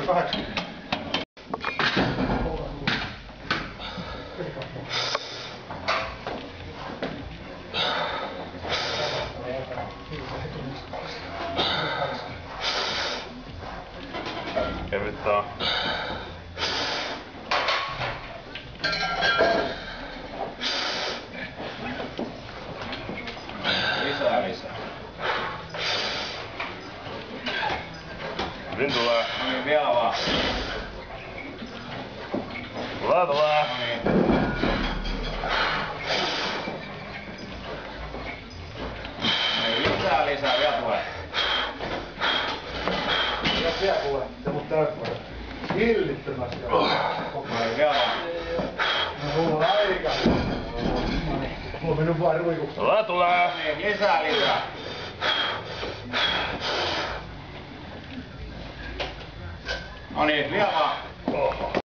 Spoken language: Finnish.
8. Kevyttää. Lisää. Hyvin tulee. No niin, vielä vaan. Tulee. No niin. Lisää, vielä tulee. Jos vielä tulee, se mut täyttää. Hillittömästi. No niin, vielä vaan. No mulla on aika. Mulla on mennyt vaan ruikuksi. Tulee. No niin, lisää. No niin, vielä vaan.